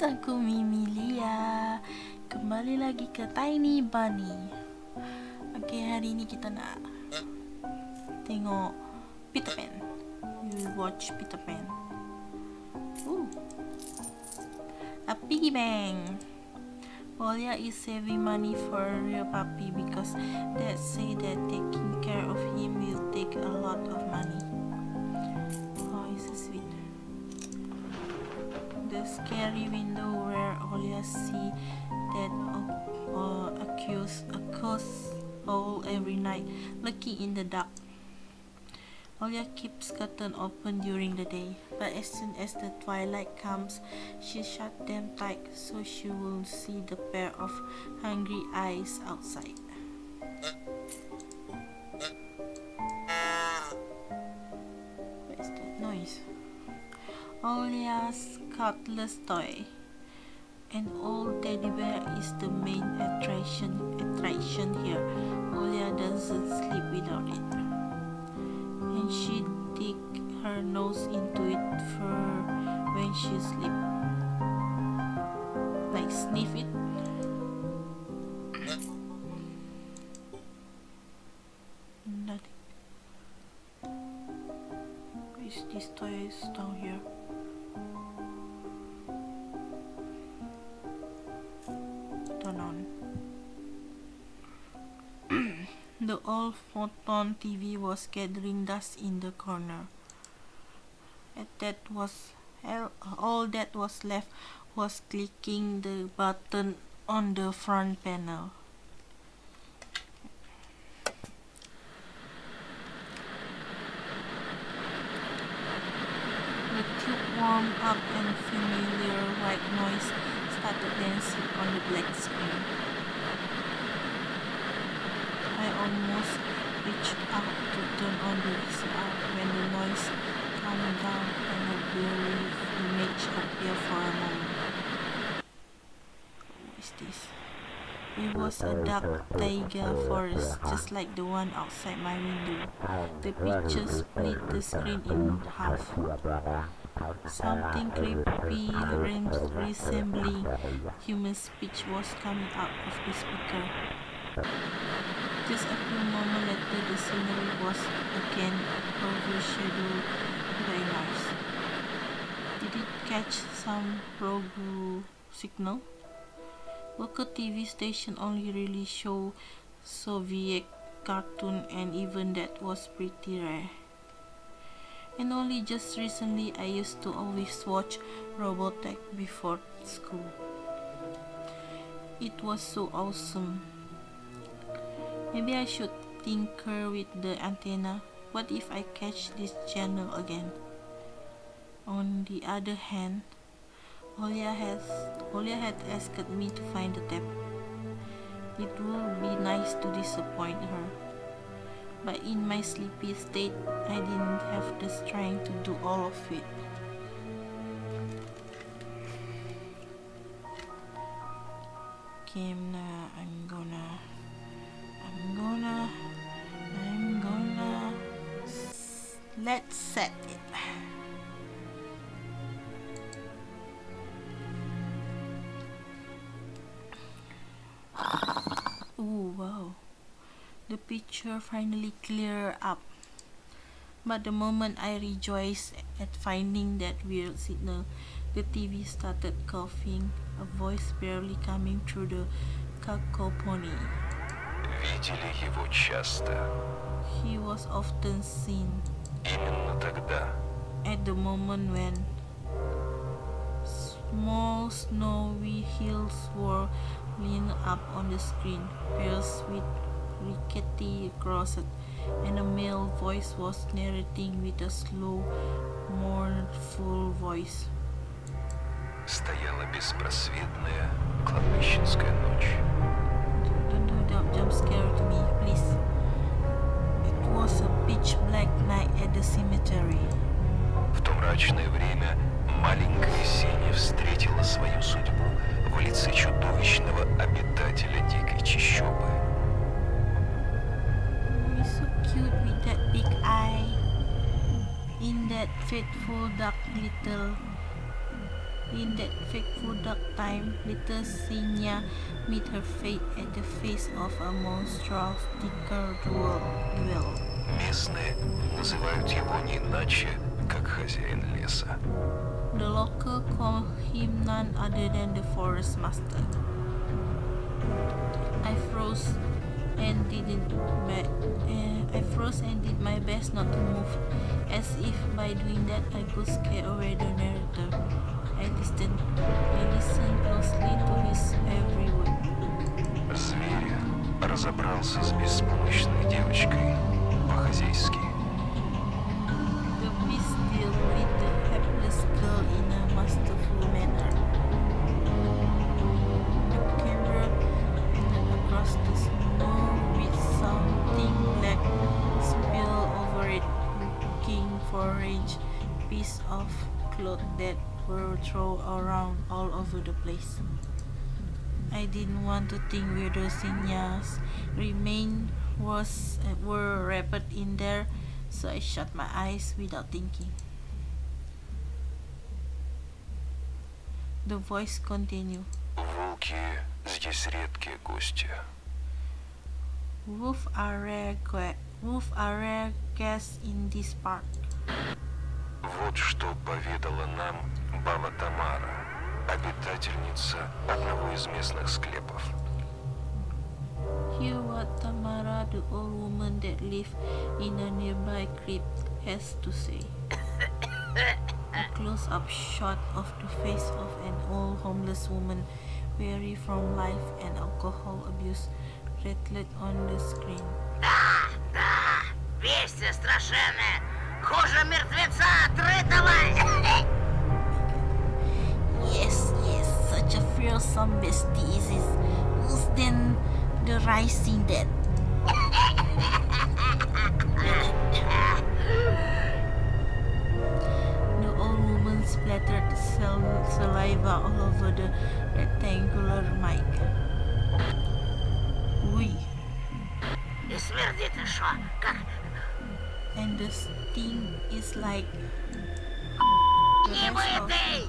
aku Mimi Lia. Kembali lagi ke Tiny Bunny. Oke, hari ini kita nak tengok Peter Pan. We will watch Peter Pan. A piggy bank. Olia is saving money for a real puppy because dad say that taking care of him will take a lot of money. Oh, it's so sweet. The scary window where Olia see that accused all every night, looking in the dark. Olia keeps curtain open during the day, but as soon as the twilight comes, she shut them tight so she will see the pair of hungry eyes outside. What is that noise? Olia's cutlass toy. An old teddy bear is the main attraction here. Olia doesn't sleep without it, and she dig her nose into it for when she sleep. Like sniff it. Nothing. Is this toy is down here? Turn on. The old photon TV was gathering dust in the corner. All that was left was clicking the button on the front panel. The tube warmed up and familiar white noise started dancing on the black screen. I almost reached out to turn on the VCR when the noise calmed down and a blurry image appeared for a moment. What is this? It was a dark taiga forest, just like the one outside my window. The picture split the screen in half. Something creepy resembling human speech was coming out of the speaker. Just a few moments later, the scenery was again overshadowed by noise. Did it catch some rogue signal? Local TV station only really show Soviet cartoon, and even that was pretty rare. And only just recently I used to always watch Robotech before school. It was so awesome. Maybe I should tinker with the antenna. What if I catch this channel again? On the other hand, Olia had asked me to find the tap. It would be nice to disappoint her, but in my sleepy state, I didn't have the strength to do all of it. Okay, I'm gonna let's set it. Oh wow, the picture finally cleared up. But the moment I rejoiced at finding that weird signal, the TV started coughing, a voice barely coming through the cacophony. Видели его часто. He was often seen Именно тогда. at the moment when small snowy hills were leaned up on the screen, pierced with rickety crosses, and a male voice was narrating with a slow, mournful voice. Стояла беспросветная кладбищенская ночь. Don't do that jump scare to me, please. It was a pitch black night at the cemetery. В то мрачное время маленькая Сеня встретила свою судьбу в лице чудовищного обитателя дикой чащобы. He's so cute with that big eye in that faithful dark little In that fateful dark time, little Xenia met her fate at the face of a monstrous duel. Местные называют его не иначе, как хозяин леса. The local call him none other than the forest master. I froze and did my best not to move, as if by doing that I could scare away the narrator. I listened closely to his every word. Зверь разобрался с беспомощной девочкой по-хозяйски. The beast dealt with the helpless girl in a masterful manner. The camera panted across the snow with something black spilled over it, looking for orange pieces of cloth that were thrown around all over the place. I didn't want to think Weirdo Xenia's remains were wrapped in there, so I shut my eyes without thinking. The voice continued. Волки здесь редкие гости. Wolves are rare guests in this park. Вот что поведала нам Баба Тамара, обитательница одного из местных склепов. Hear what Tamara, the old woman that lived in a nearby crypt, has to say. A close-up shot of the face of an old homeless woman, weary from life and alcohol abuse, rattled on the screen. Да, вести страшенные, хуже мертвеца отрытого. Yes, such a fearsome beastie is it. Worse than the rising dead. The old woman splattered saliva all over the rectangular mic. Oui. И смердит шо, как... And the sting is like Немытый!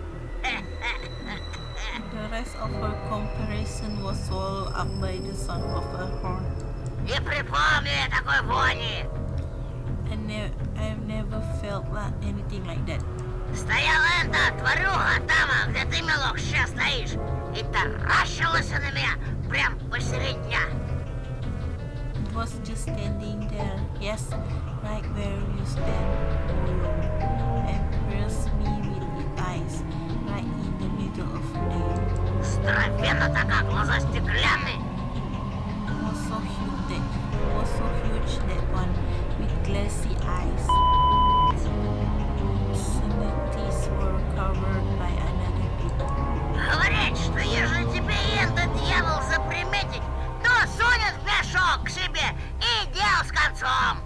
the rest of her comparison was swallowed up by the sound of a horn. Не припомню я такой вони. I've never felt anything like that. Стояла эта тварюга там, где ты, милок, сейчас стоишь, и таращилась на меня прям посередине дня. It was just standing there, yes, right where you stand, Oyo, and pierced me with its eyes, right in the middle of the day. Здоровенно такая, глаза стеклянные. It was so huge that one with glassy eyes. Sanities were covered by another pit. Говорит, что ежели тебе этот дьявол заприметить, то сунет в мешок к себе и дел с концом.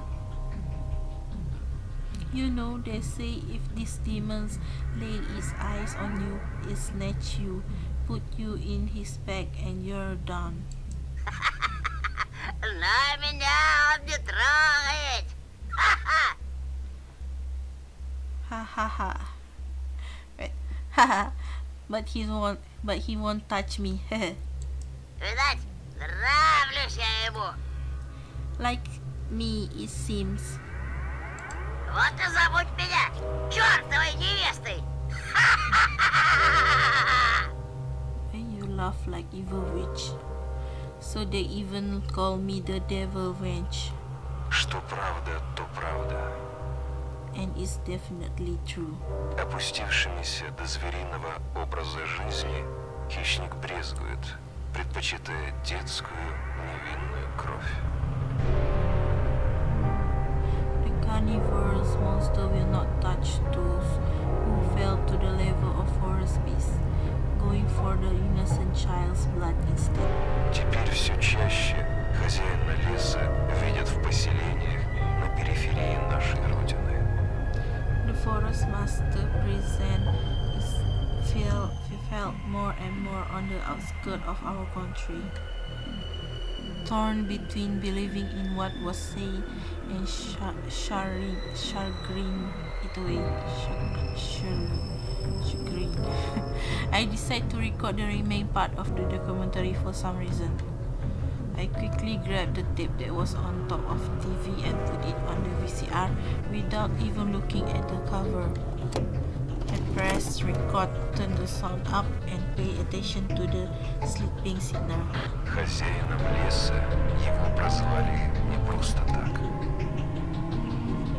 You know, they say if these demons lay his eyes on you, it snatch you, put you in his bag, and you're done. Но меня он не трогает. Ха-ха. Ha ha ha. Right. Ha ha. But he won't touch me. Видать, нравлюсь я ему. Like me, it seems. Вот и забудь меня, чертовой невестой. And you laugh like evil witch. So they even call me the devil wench. Что правда, то правда. And it's definitely true. Опустившимися до звериного образа жизни хищник брезгует, предпочитая детскую невинную кровь. The carnivorous monster will not touch those who fell to the level of forest beasts, going for the innocent child's blood instead. Теперь все чаще хозяина леса видят в поселениях на периферии нашей родины. The forest master present is felt more and more on the outskirts of our country, torn between believing in what was said and chagrin it away. Green. I decided to record the remaining part of the documentary for some reason. I quickly grabbed the tape that was on top of TV and put it on the VCR without even looking at the cover. I pressed record, turned the sound up and paid attention to the sleeping signal. Хозяином леса его прозвали не просто так.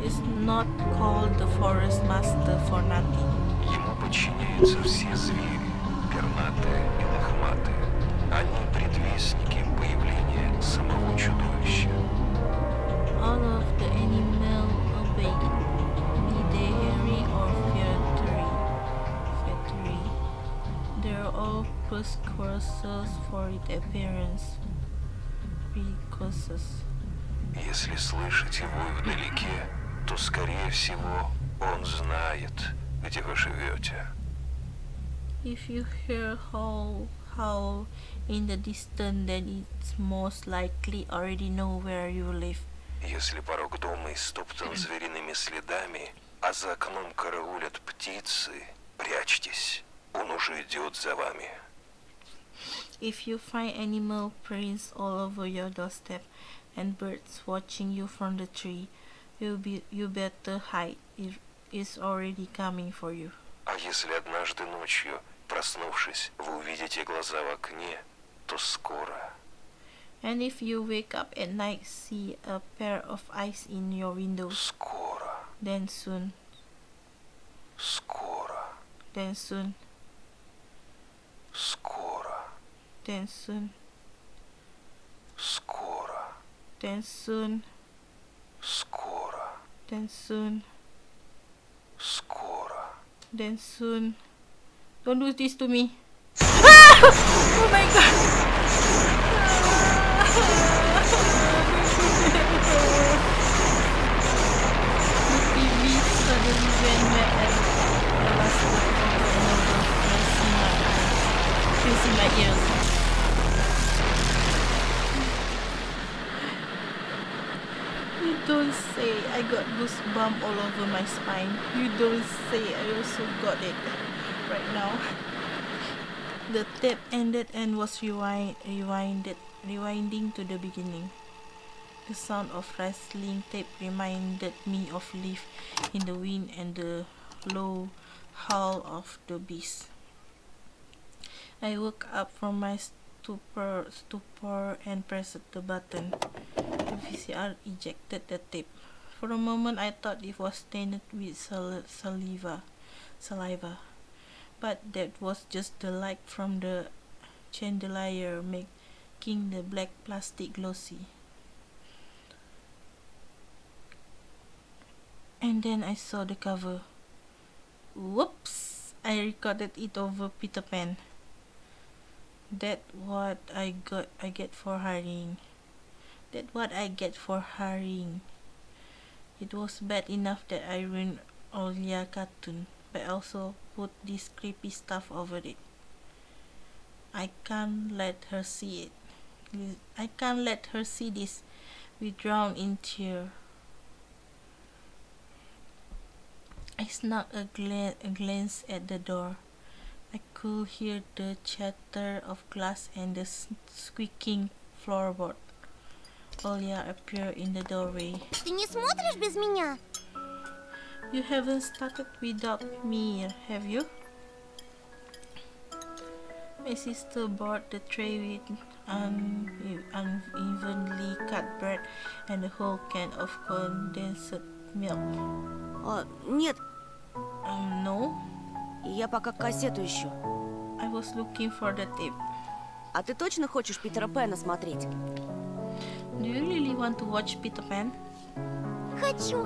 It's not called the Forest Master for nothing. Ему подчиняются все звери, пернатые и лохматые. Они предвестники появления самого чудовища. All of the animals obey, be they hairy or feathery. They're all precursors for its appearance. Precursors. Если слышите вой вдалеке, то, скорее всего, он знает, где вы живете. If you hear howl in the distance, then it's most likely already know where you live. Если порог дома истоптан звериными следами, а за окном караулят птицы, прячьтесь, он уже идет за вами. If you find animal prints all over your doorstep and birds watching you from the tree, you better hide. It's already coming for you. А если однажды ночью, проснувшись, вы увидите глаза в окне, то скоро. And if you wake up at night, see a pair of eyes in your window, Скоро. then soon, Скоро. then soon, Скоро. then soon, Скоро. then soon, Скоро. then soon, Скоро. then soon. Don't do this to me. Oh my god. The TV suddenly went wet and I was pressing my ears. You don't say I got goosebumps all over my spine. You don't say I also got it right now. The tape ended and was rewinding to the beginning. The sound of wrestling tape reminded me of leaf in the wind and the low howl of the beast. I woke up from my stupor and pressed the button. The VCR ejected the tape. For a moment I thought it was stained with saliva. But that was just the light from the chandelier making the black plastic glossy. And then I saw the cover. Whoops! I recorded it over Peter Pan. That's what I get for hurrying. That's what I get for hurrying. It was bad enough that I ruined Olya cartoon, but also put this creepy stuff over it. I can't let her see it. I can't let her see this. We drown in tears. I snuck a glance at the door. I could hear the chatter of glass and the squeaking floorboard. Olya appeared in the doorway. Ты не смотришь без меня? You haven't started without me, have you? My sister brought the tray with unevenly cut bread and a whole can of condensed milk. Нет, No, я пока кассету ищу. I was looking for the tape. А ты точно хочешь Питера Пэна смотреть? Do you really want to watch Peter Pan? Хочу!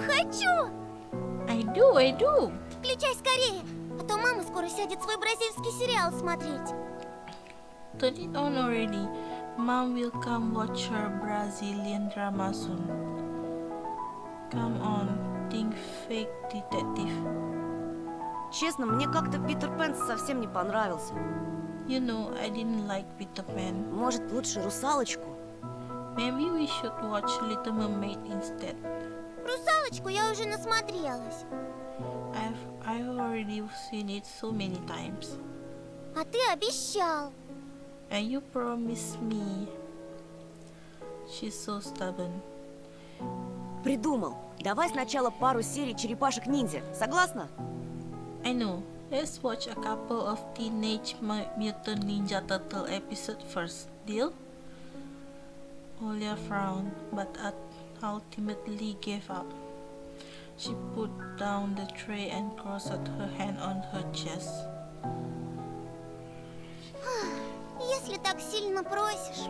I do. Включай скорее, а то мама скоро сядет свой бразильский сериал смотреть. Turn it on already. Mom will come watch her Brazilian drama soon. Come on, think fake detective. Честно, мне как-то Питер Пэн совсем не понравился. You know, I didn't like Peter Pan. Может, лучше «Русалочку»? Maybe we should watch Little Mermaid instead. «Русалочку» я уже насмотрелась. I've already seen it so many times. А ты обещал. And you promised me. She's so stubborn. Придумал. Давай сначала пару серий черепашек-ниндзя. Согласна? I know. Let's watch a couple of Teenage Mutant Ninja Turtle episodes first. Deal? Olia frowned, but ultimately gave up. She put down the tray and crossed her hand on her chest. Если так сильно просишь.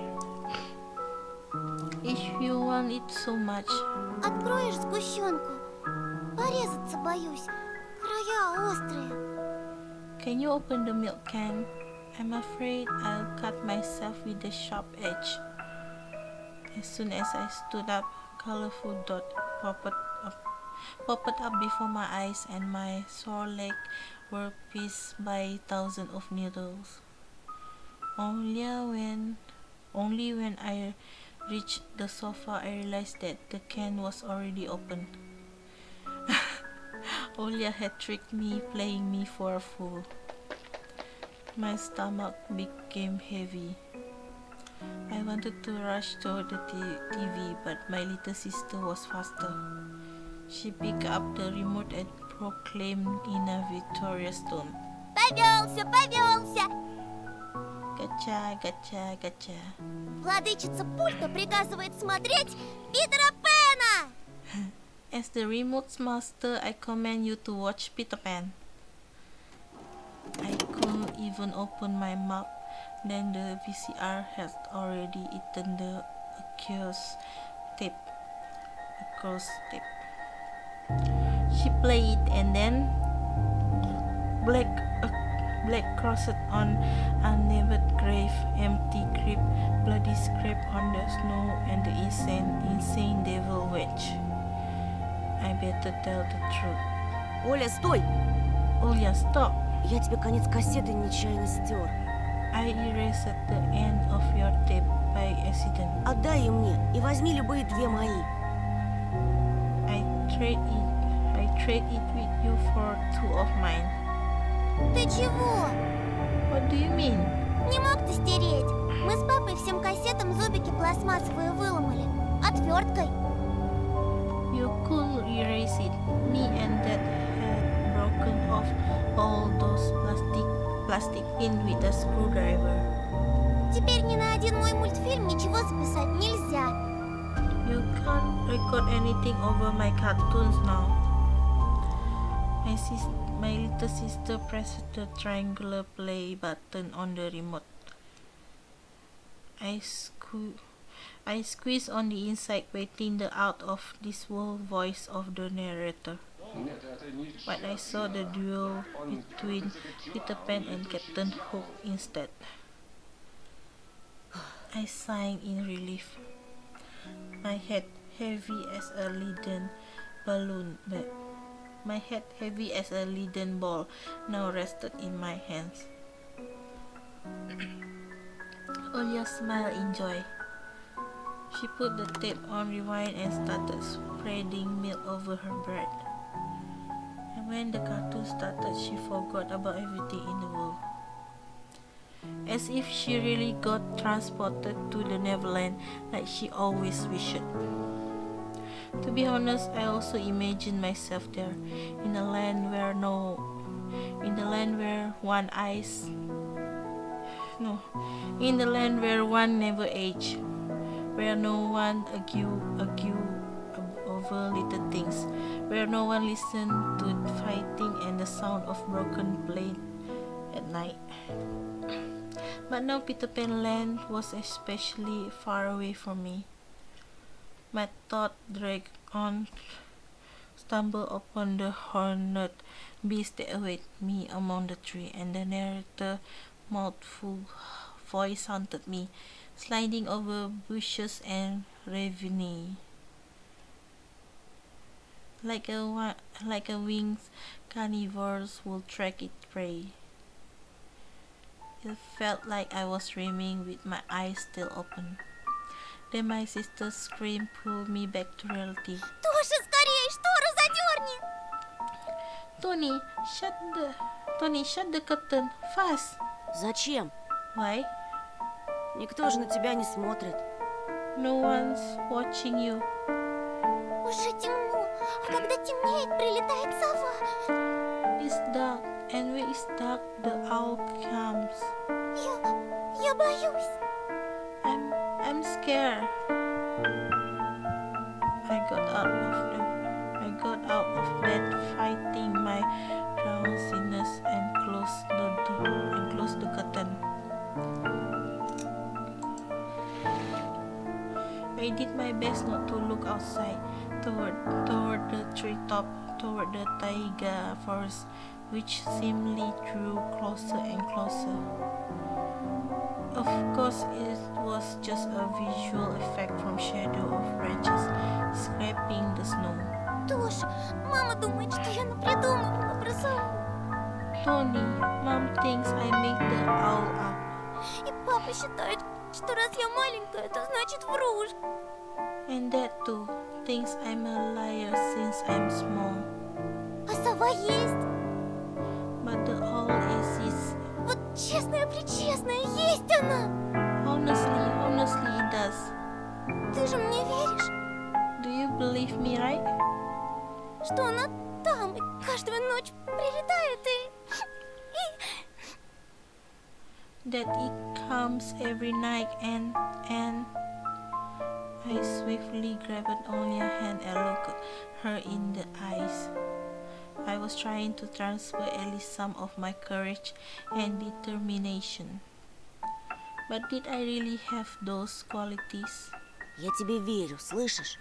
If you want it so much, Откроешь сгущенку? Порезаться боюсь. Края острые. can you open the milk can? I'm afraid I'll cut myself with the sharp edge. As soon as I stood up, colorful dot popped up before my eyes, and my sore leg were pierced by thousands of needles. Only when I reached the sofa, I realized that the can was already open. Olia had tricked me, playing me for a fool. My stomach became heavy. I wanted to rush to the TV, but my little sister was faster. She picked up the remote and proclaimed in a victorious tone, Повелся, повелся. "Gotcha, gotcha, gotcha." Владычица пульта приказывает смотреть Питера Пэна. As the remote's master, I command you to watch Peter Pan. I couldn't even open my mouth. Then the VCR had already eaten the accused tape. She played it, and then black crossed on unnumbered grave, empty grip, bloody scrape on the snow, and the insane devil wedge. I better tell the truth. Оля, стой! Olia, stop! Я тебе конец кассеты нечаянно стер. I erased the end of your tape by accident. Отдай ее мне и возьми любые две мои. I trade it with you for two of mine. Ты чего? What do you mean? Не мог ты стереть? Мы с папой всем кассетам зубики пластмассовые выломали. Отверткой. You could erase it. Me and Dad had broken off all those plastic pins with a screwdriver. Теперь ни на один мой мультфильм ничего записать нельзя. You can't record anything over my cartoons now. My little sister pressed the triangular play button on the remote. I squeezed on the inside, waiting the out of this world voice of the narrator. But I saw the duel between Peter Pan and Captain Hook instead. I sighed in relief. My head heavy as a leaden ball now rested in my hands. Olia smiled in joy. She put the tape on rewind and started spreading milk over her bread. And when the cartoon started, she forgot about everything in the world. As if she really got transported to the Neverland like she always wished. To be honest, I also imagined myself there, in a land where one never aged, where no one argue over little things, where no one listened to fighting and the sound of broken blade at night. But now Peter Pan Land was especially far away from me. My thought dragged on, stumbled upon the horned beast that awaited me among the trees, and the narrator mouthful voice haunted me, sliding over bushes and ravine. Like a winged carnivore would track its prey. It felt like I was dreaming with my eyes still open. Then my sister's scream pulled me back to reality. Тоша, скорее, штору задерни! Tony, shut the curtain fast. Зачем? Why? Никто же на тебя не смотрит. No one's watching you. Уже темно, а когда темнеет, прилетает сова. It's dark, and when it's dark, the owl comes. Я боюсь. I'm scared. I got out of bed, fighting my drowsiness, and closed the door and closed the curtain. I did my best not to look outside, toward the treetop, toward the taiga forest, which seemingly drew closer and closer. Of course, it was just a visual effect from shadow of branches scraping the snow. Тоша, мама думает, что я напридумывала про сову. Tony, Mom thinks I made the owl up. И папа считает, что раз я маленькая, то значит вру. And Dad too thinks I'm a liar since I'm small. А сова есть. But the owl exists. Вот честная-пречестная, есть она. Honestly, it does. Ты же мне веришь, Do you believe me, right? что она там и каждую ночь прилетает That it comes every night and I swiftly grabbed Olia's hand and looked her in the eyes. I was trying to transfer at least some of my courage and determination. But did I really have those qualities? Я тебе верю, слышишь?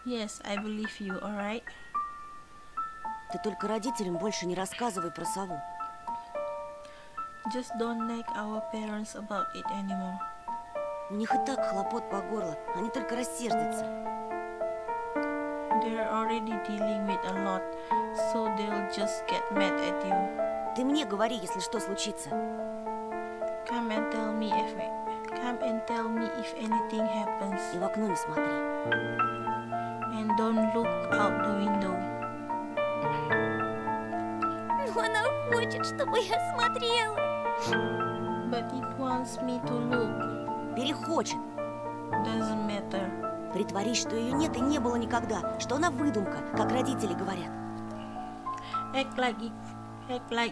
Yes, I believe you, alright? Ты только родителям больше не рассказывай про сову. Just don't nag our parents about it anymore. У них и так хлопот по горло, они только рассердятся. They're already dealing with a lot, so they'll just get mad at you. Ты мне говори, если что случится. Come and tell me if anything happens. И в окно не смотри. And don't look out the window. Но она хочет, чтобы я смотрела. But it wants me to look. Перехочет. Doesn't matter. Притворись, что ее нет и не было никогда, что она выдумка, как родители говорят. Act like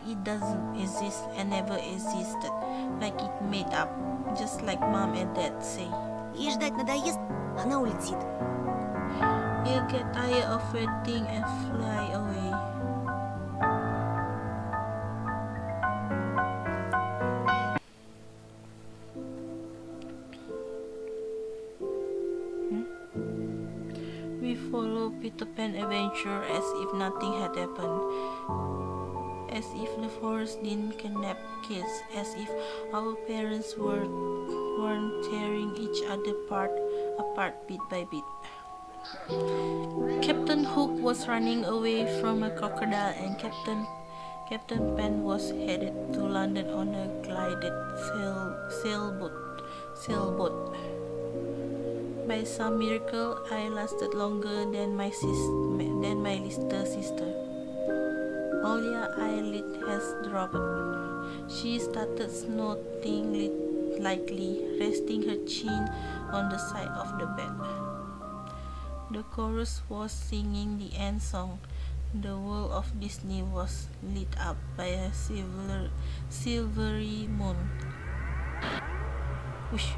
it doesn't exist and never existed. Like it made up. Just like Mom and Dad say. Ей ждать надоест, она улетит. You'll get tired of waiting and fly away. We follow Peter Pan adventure as if nothing had happened. As if the forest didn't kidnap kids. As if our parents weren't tearing each other apart bit by bit. Captain Hook was running away from a crocodile, and Captain Pan was headed to London on a glided sailboat. By some miracle, I lasted longer than my little sister. Olia's eyelid has dropped. She started snorting lightly, resting her chin on the side of the bed. The chorus was singing the end song. The world of Disney was lit up by a silvery moon. Whoosh.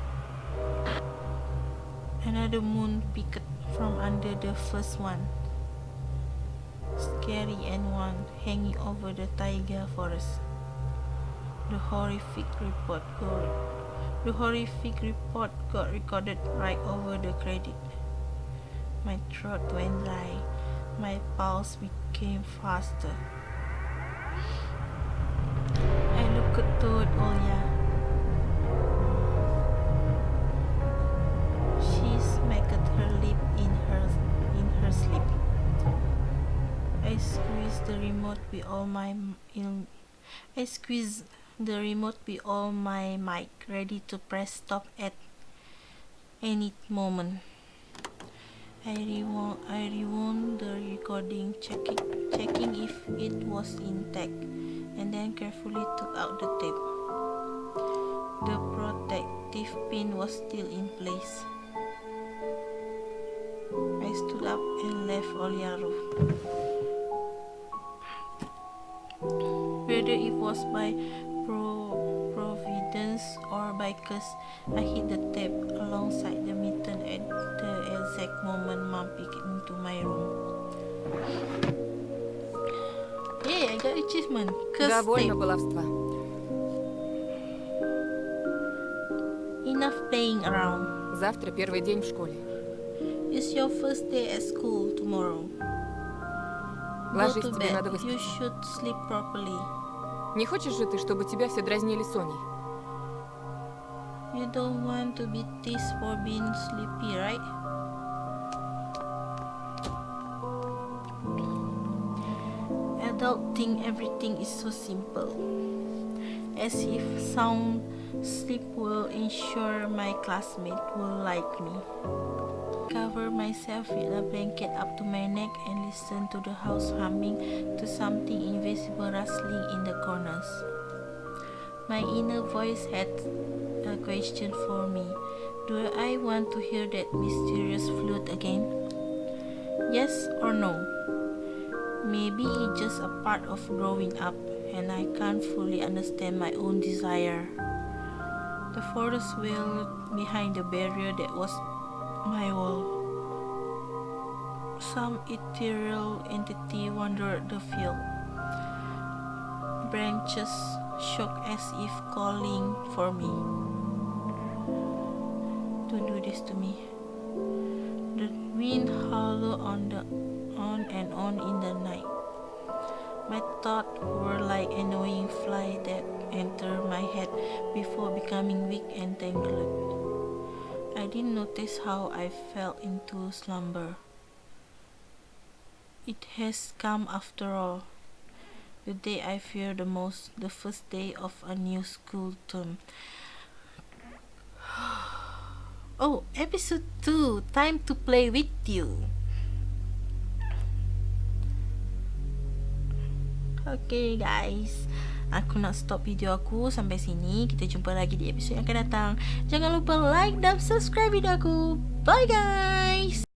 Another moon peeked from under the first one, scary and one hanging over the taiga forest. The horrific report got recorded right over the credit. My throat went dry. My pulse became faster. I looked toward Olia. She smacked her lip in her sleep. I squeezed the remote with all my might, ready to press stop at any moment. I rewound the recording, checking checking if it was intact, and then carefully took out the tape. The protective pin was still in place. I stood up and left Oliaro. Whether it was by providence or by curse, I hit the tape alongside the mitten at the exact moment Mom peeked into my room. Hey, I got achievement. Curse Довольно tape. баловства. Enough playing around. Завтра первый день в школе. It's your first day at school tomorrow. Go Ложись, to тебе bed. надо You выспаться. should sleep properly. Не хочешь же ты, чтобы тебя все дразнили Соней? You don't want to be teased for being sleepy, right? Adults think everything is so simple. As if sound sleep will ensure my classmates will like me. Cover myself with a blanket up to my neck and listen to the house humming to something invisible rustling in the corners. My inner voice had a question for me. Do I want to hear that mysterious flute again? Yes or no? Maybe it's just a part of growing up and I can't fully understand my own desire. The forest wailed behind the barrier that was my wall. Some ethereal entity wandered the field. Branches shook as if calling for me. Don't do this to me. The wind howled on and on in the night. My thoughts were like annoying flies that entered my head before becoming weak and tangled. I didn't notice how I fell into slumber. It has come after all. The day I fear the most, the first day of a new school term. Oh, episode 2, time to play with you. Okay guys, aku nak stop video aku sampai sini. Kita jumpa lagi di episod yang akan datang. Jangan lupa like dan subscribe video aku. Bye guys.